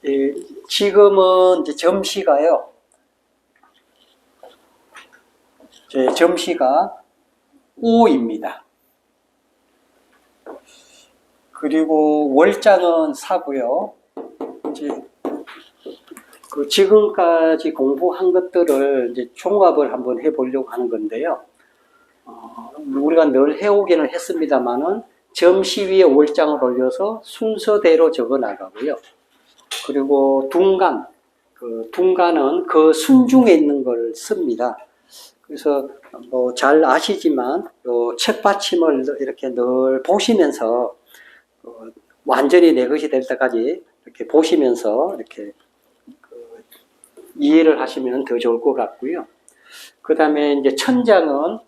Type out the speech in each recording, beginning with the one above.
예, 지금은 이제 점시가요. 점시가 5입니다. 그리고 월장은 4고요. 이제 지금까지 공부한 것들을 이제 종합을 한번 해보려고 하는 건데요. 우리가 늘 해오기는 했습니다만은 점시 위에 월장을 올려서 순서대로 적어 나가고요. 그리고 둥간, 둥간은 그 순중에 있는 걸 씁니다. 그래서 뭐 잘 아시지만 요 책받침을 이렇게 늘 보시면서 완전히 내 것이 될 때까지 이렇게 보시면서 이렇게 이해를 하시면 더 좋을 것 같고요. 그 다음에 이제 천장은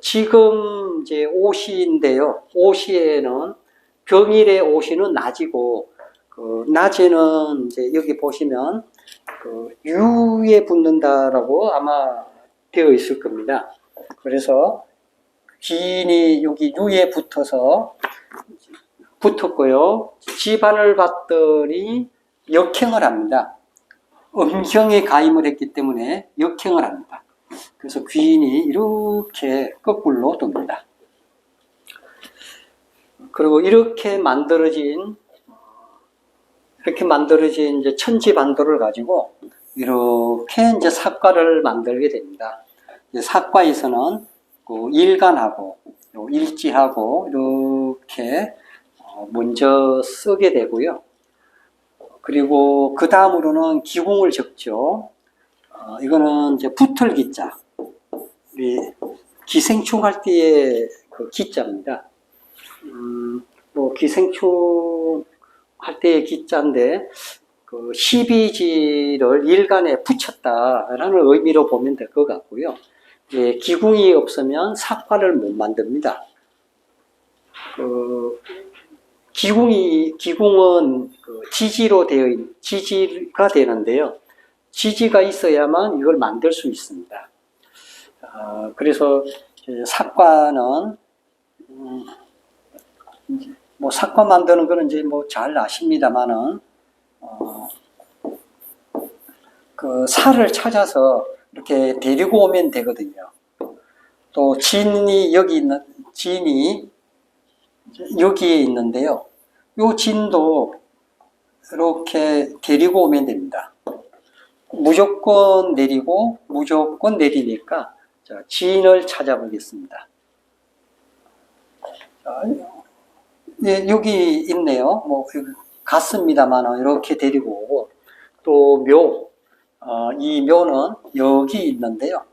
지금 이제 오시인데요. 오시에는 병일의 오시는 낮이고 낮에는 이제 여기 보시면 유에 붙는다라고 아마 되어 있을 겁니다. 그래서 기인이 여기 유에 붙었고요. 집안을 봤더니 역행을 합니다. 음경에 가임을 했기 때문에 역행을 합니다. 그래서 귀인이 이렇게 거꾸로 돕니다. 그리고 이렇게 만들어진 이제 천지반도를 가지고 이렇게 이제 삭과를 만들게 됩니다. 삭과에서는 일간하고 일지하고 이렇게 먼저 쓰게 되고요. 그리고 그 다음으로는 기공을 적죠. 이거는 이제 붙을 기자, 우리 기생충 할 때의 그 기자입니다. 뭐 기생충 할 때의 기자인데 그 시비지를 일간에 붙였다라는 의미로 보면 될 것 같고요. 기궁이 없으면 삭과를 못 만듭니다. 기궁은 지지로 지지가 되는데요. 지지가 있어야만 이걸 만들 수 있습니다. 그래서 삭과는 뭐 삭과 만드는 거는 이제 뭐 잘 아십니다만은 그 살을 찾아서 이렇게 데리고 오면 되거든요. 또 진이 여기에 있는데요. 요 진도 이렇게 데리고 오면 됩니다. 무조건 내리고 무조건 내리니까 자, 진을 찾아보겠습니다. 자, 예, 여기 있네요. 뭐 같습니다만 이렇게 데리고 오고 또 묘, 이 묘는 여기 있는데요.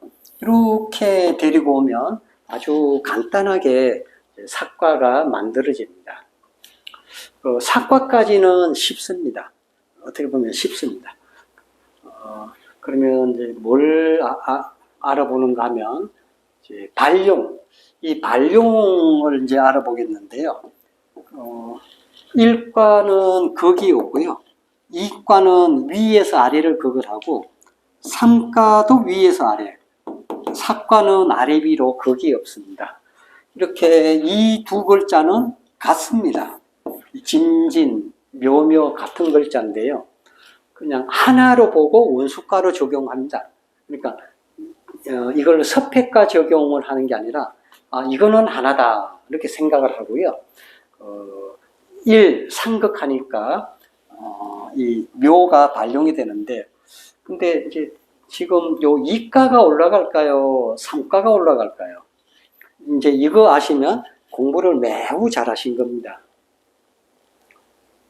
이렇게 데리고 오면 아주 간단하게 삭과가 만들어집니다. 삭과까지는 쉽습니다. 어떻게 보면 쉽습니다. 그러면 이제 뭘 알아보는가 하면 이제 발용, 이 발용을 이제 알아보겠는데요. 일과는 극이 오고요. 이과는 위에서 아래를 극을 하고 삼과도 위에서 아래, 사과는 아래 위로 극이 없습니다. 이렇게 이 두 글자는 같습니다. 진진, 묘묘 같은 글자인데요. 그냥 하나로 보고 원수과로 적용합니다. 그러니까 이걸 서패과 적용을 하는 게 아니라 이거는 하나다 이렇게 생각을 하고요. 상극하니까 이 묘가 발용이 되는데 근데 이제 지금 요 이과가 올라갈까요? 삼과가 올라갈까요? 이제 이거 아시면 공부를 매우 잘하신 겁니다.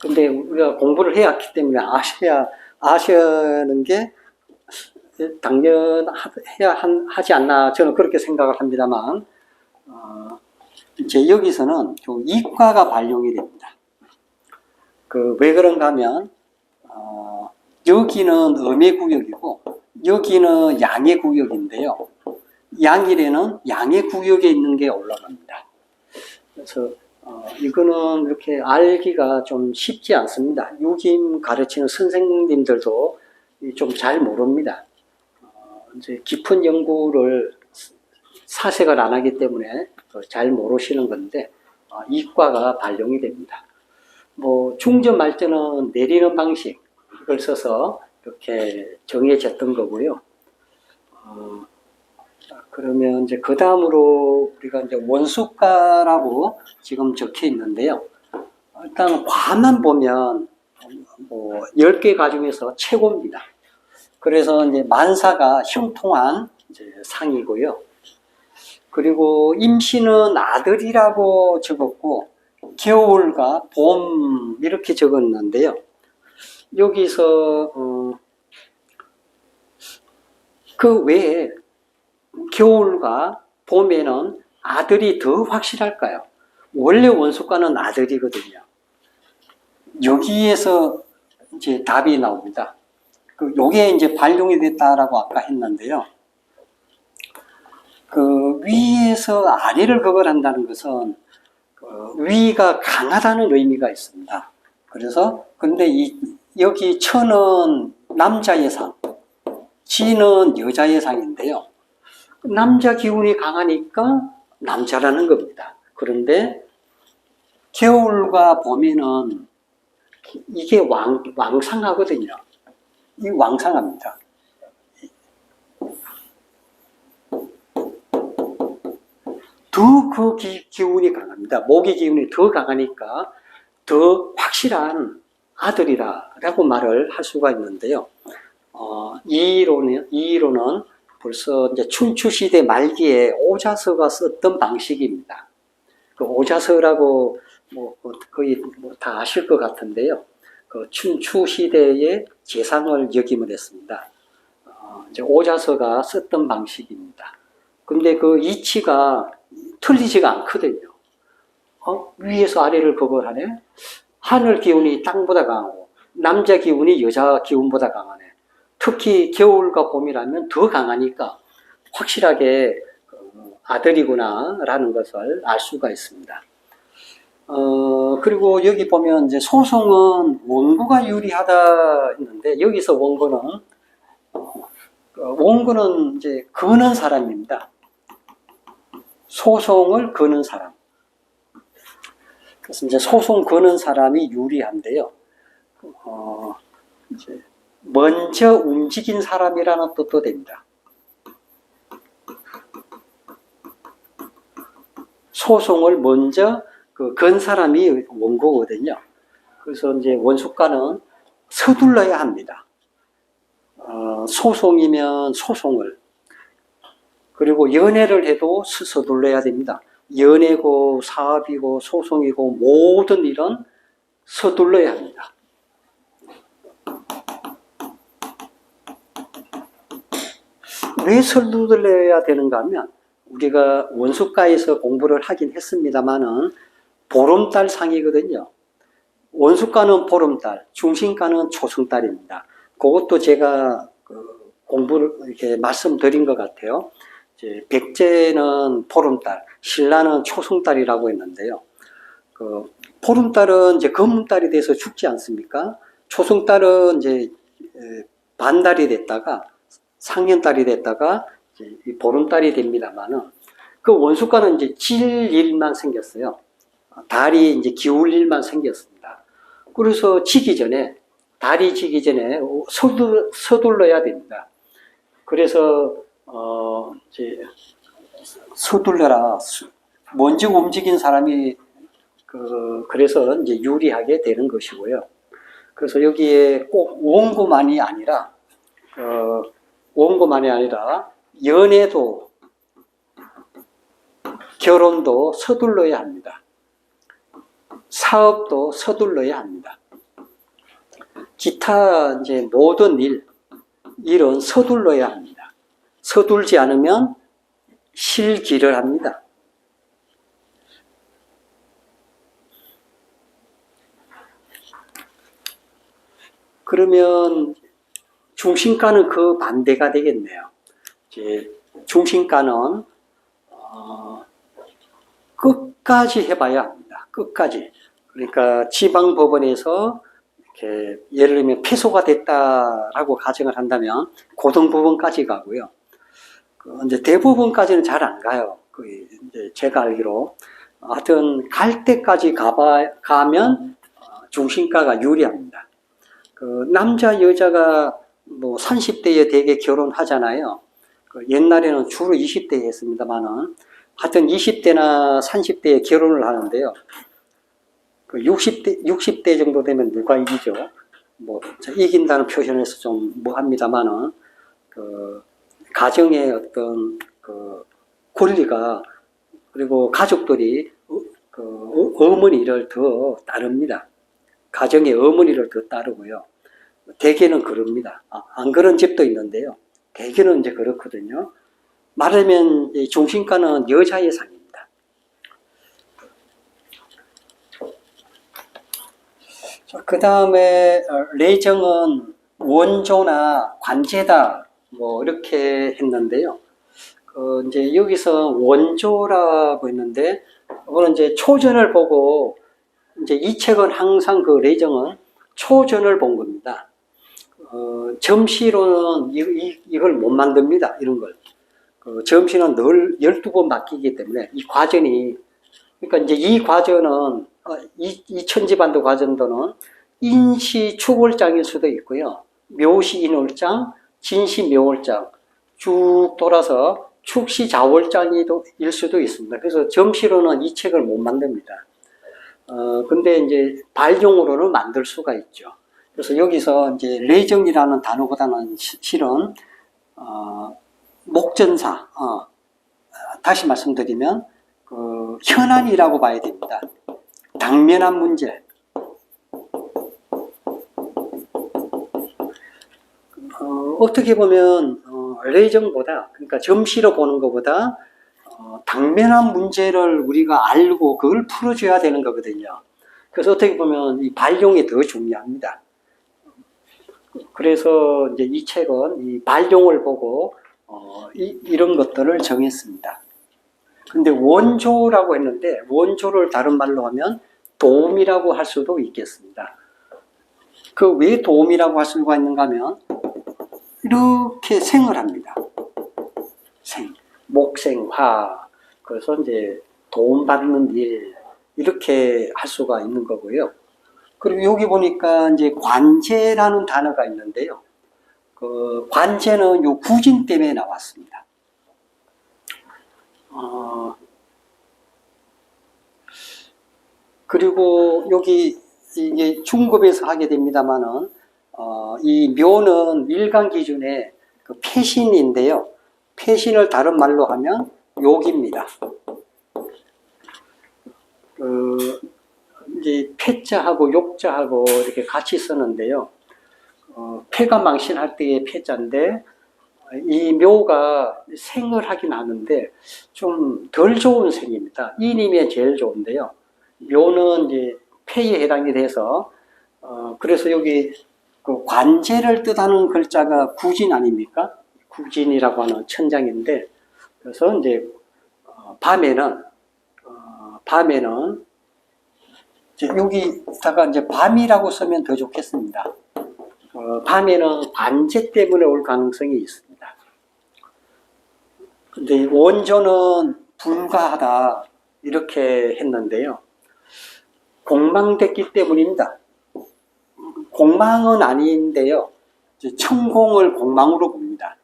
근데 우리가 공부를 해야 했기 때문에 아시는 게 당연해야 하지 않나 저는 그렇게 생각을 합니다만 이제 여기서는 이과가 발용이 됩니다. 왜 그런가 하면 여기는 음의 구역이고 여기는 양의 구역인데요. 양일에는 양의 구역에 있는 게 올라갑니다. 그래서 이거는 이렇게 알기가 좀 쉽지 않습니다. 유김 가르치는 선생님들도 좀 잘 모릅니다. 이제 깊은 연구를 사색을 안 하기 때문에 잘 모르시는 건데 이과가 발용이 됩니다. 뭐 중전 말전은 내리는 방식을 써서 이렇게 정해졌던 거고요. 그러면 이제 그 다음으로 우리가 이제 원수가라고 지금 적혀 있는데요. 일단 과만 보면 뭐 10개 가중에서 최고입니다. 그래서 이제 만사가 형통한 이제 상이고요. 그리고 임시는 아들이라고 적었고 겨울과 봄 이렇게 적었는데요. 여기서 그 외에 겨울과 봄에는 아들이 더 확실할까요? 원래 원수가는 아들이거든요. 여기에서 이제 답이 나옵니다. 요게 이제 발용이 됐다라고 아까 했는데요. 그 위에서 아래를 거절한다는 것은 위가 강하다는 의미가 있습니다. 그래서 근데 여기 천은 남자의 상, 지는 여자의 상인데요. 남자 기운이 강하니까 남자라는 겁니다. 그런데 겨울과 봄에는 이게 왕상하거든요. 이 왕상합니다. 더 그 기운이 강합니다. 목의 기운이 더 강하니까 더 확실한 아들이라고 말을 할 수가 있는데요. 이 이론은 벌써 이제 춘추시대 말기에 오자서가 썼던 방식입니다. 그 오자서라고 거의 다 아실 것 같은데요. 그 춘추시대의 재상을 역임을 했습니다. 이제 오자서가 썼던 방식입니다. 근데 그 이치가 틀리지가 않거든요. 위에서 아래를 거절하네? 하늘 기운이 땅보다 강하고 남자 기운이 여자 기운보다 강하네. 특히 겨울과 봄이라면 더 강하니까 확실하게 아들이구나 라는 것을 알 수가 있습니다. 그리고 여기 보면 이제 소송은 원고가 유리하다 했는데 여기서 원고는 이제 거는 사람입니다. 소송을 거는 사람. 그래서 이제 소송 거는 사람이 유리한데요. 이제 먼저 움직인 사람이라는 뜻도 됩니다. 소송을 먼저 건 사람이 원고거든요. 그래서 이제 원수가는 서둘러야 합니다. 소송이면 소송을. 그리고 연애를 해도 서둘러야 됩니다. 연애고 사업이고 소송이고 모든 일은 서둘러야 합니다. 왜 서둘러야 되는가 하면 우리가 원수가에서 공부를 하긴 했습니다만은 보름달 상이거든요. 원수가는 보름달, 중신가는 초승달입니다. 그것도 제가 공부를 이렇게 말씀드린 것 같아요. 이제 백제는 보름달, 신라는 초승달이라고 했는데요. 보름달은 이제 검은달이 돼서 죽지 않습니까? 초승달은 이제 반달이 됐다가 상년달이 됐다가 이제 보름달이 됩니다만은 그 원수가는 이제 질 일만 생겼어요. 달이 이제 기울 일만 생겼습니다. 그래서 달이 지기 전에 서둘러야 됩니다. 그래서 이제 서둘러라. 먼저 움직인 사람이 그래서 이제 유리하게 되는 것이고요. 그래서 여기에 꼭 원고만이 아니라 연애도 결혼도 서둘러야 합니다. 사업도 서둘러야 합니다. 기타 이제 모든 일은 서둘러야 합니다. 서둘지 않으면 실기를 합니다. 그러면 중신가는 그 반대가 되겠네요. 이제 중신가는 끝까지 해봐야 합니다. 끝까지. 그러니까 지방법원에서 이렇게 예를 들면 패소가 됐다라고 가정을 한다면 고등법원까지 가고요. 이제 대법원까지는 잘 안 가요. 이제 제가 알기로 하여튼 갈 때까지 가면 중심가가 유리합니다. 그 남자 여자가 뭐 30대에 대개 결혼하잖아요. 그 옛날에는 주로 20대에 했습니다만은 하여튼 20대나 30대에 결혼을 하는데요. 그 60대 정도 되면 누가 이기죠? 뭐 이긴다는 표현에서 좀 뭐합니다만은 그 가정의 어떤 그 권리가 그리고 가족들이 그 어머니를 더 따릅니다. 가정의 어머니를 더 따르고요. 대개는 그럽니다. 안 그런 집도 있는데요. 대개는 이제 그렇거든요. 말하면 중심가는 여자의 상입니다. 그 다음에 레정은 원조나 관제다 뭐 이렇게 했는데요. 이제 여기서 원조라고 했는데 이거는 이제 초전을 보고 이제 이 책은 항상 그 레정은 초전을 본 겁니다. 점시로는 이걸 못 만듭니다. 이런 걸. 점시는 늘 12번 바뀌기 때문에 이 과전이, 그러니까 이제 이 과전은, 이 천지반도 과전도는 인시 축월장일 수도 있고요. 묘시 인월장, 진시 묘월장 쭉 돌아서 축시 자월장일 수도 있습니다. 그래서 점시로는 이 책을 못 만듭니다. 근데 이제 발용으로는 만들 수가 있죠. 그래서 여기서 이제 레정이라는 단어보다는 실은 목전사, 다시 말씀드리면 그 현안이라고 봐야 됩니다. 당면한 문제. 어떻게 보면 레정보다, 그러니까 점시로 보는 것보다 당면한 문제를 우리가 알고 그걸 풀어줘야 되는 거거든요. 그래서 어떻게 보면 이 발용이 더 중요합니다. 그래서 이제 이 책은 이 발용을 보고 이런 것들을 정했습니다. 근데 원조라고 했는데 원조를 다른 말로 하면 도움이라고 할 수도 있겠습니다. 그 왜 도움이라고 할 수가 있는가 하면 이렇게 생을 합니다. 목생화. 그래서 이제 도움받는 일 이렇게 할 수가 있는 거고요. 그리고 여기 보니까 이제 관제라는 단어가 있는데요. 그 관제는 요 구진 때문에 나왔습니다. 그리고 여기 이게 중급에서 하게 됩니다만은 이 묘는 일간 기준에 그 패신인데요. 패신을 다른 말로 하면 욕입니다. 이제 패자하고 욕자하고 이렇게 같이 쓰는데요. 패가 망신할 때의 패자인데 이 묘가 생을 하긴 하는데 좀 덜 좋은 생입니다. 이님이 제일 좋은데요. 묘는 이제 패에 해당이 돼서 그래서 여기 그 관제를 뜻하는 글자가 구진 아닙니까? 구진이라고 하는 천장인데 그래서 이제 밤에는 이제 여기다가 이제 밤이라고 쓰면 더 좋겠습니다. 밤에는 관제 때문에 올 가능성이 있습니다. 근데 원조는 불가하다 이렇게 했는데요. 공망됐기 때문입니다. 공망은 아닌데요. 이제 천공을 공망으로 봅니다.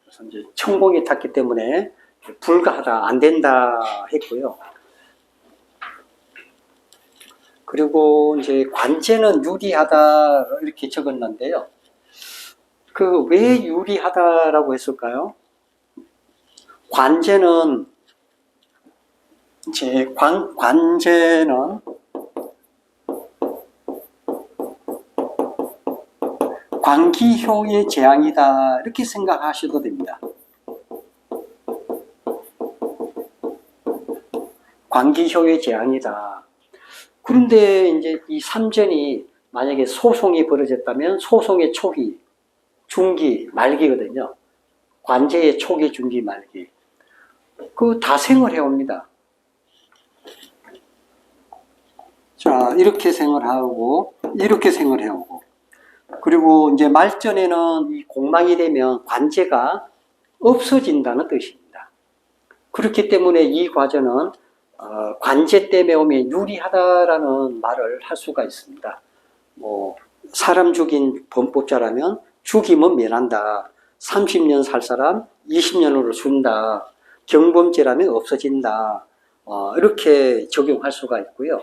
그래서 이제 천공이 탔기 때문에 불가하다, 안 된다 했고요. 그리고 이제 관제는 유리하다 이렇게 적었는데요. 그 왜 유리하다라고 했을까요? 관제는 이제 관제는 관기효의 재앙이다 이렇게 생각하셔도 됩니다. 관기효의 재앙이다. 그런데 이제 이 삼전이 만약에 소송이 벌어졌다면 소송의 초기, 중기, 말기거든요. 관제의 초기, 중기, 말기. 그 다 생을 해옵니다. 자, 이렇게 생을 하고, 이렇게 생을 해오고. 그리고 이제 말전에는 이 공망이 되면 관제가 없어진다는 뜻입니다. 그렇기 때문에 이 과정은 관제 때문에 오면 유리하다라는 말을 할 수가 있습니다. 뭐 사람 죽인 범법자라면 죽이면 면한다. 30년 살 사람 20년으로 준다. 경범죄라면 없어진다. 이렇게 적용할 수가 있고요.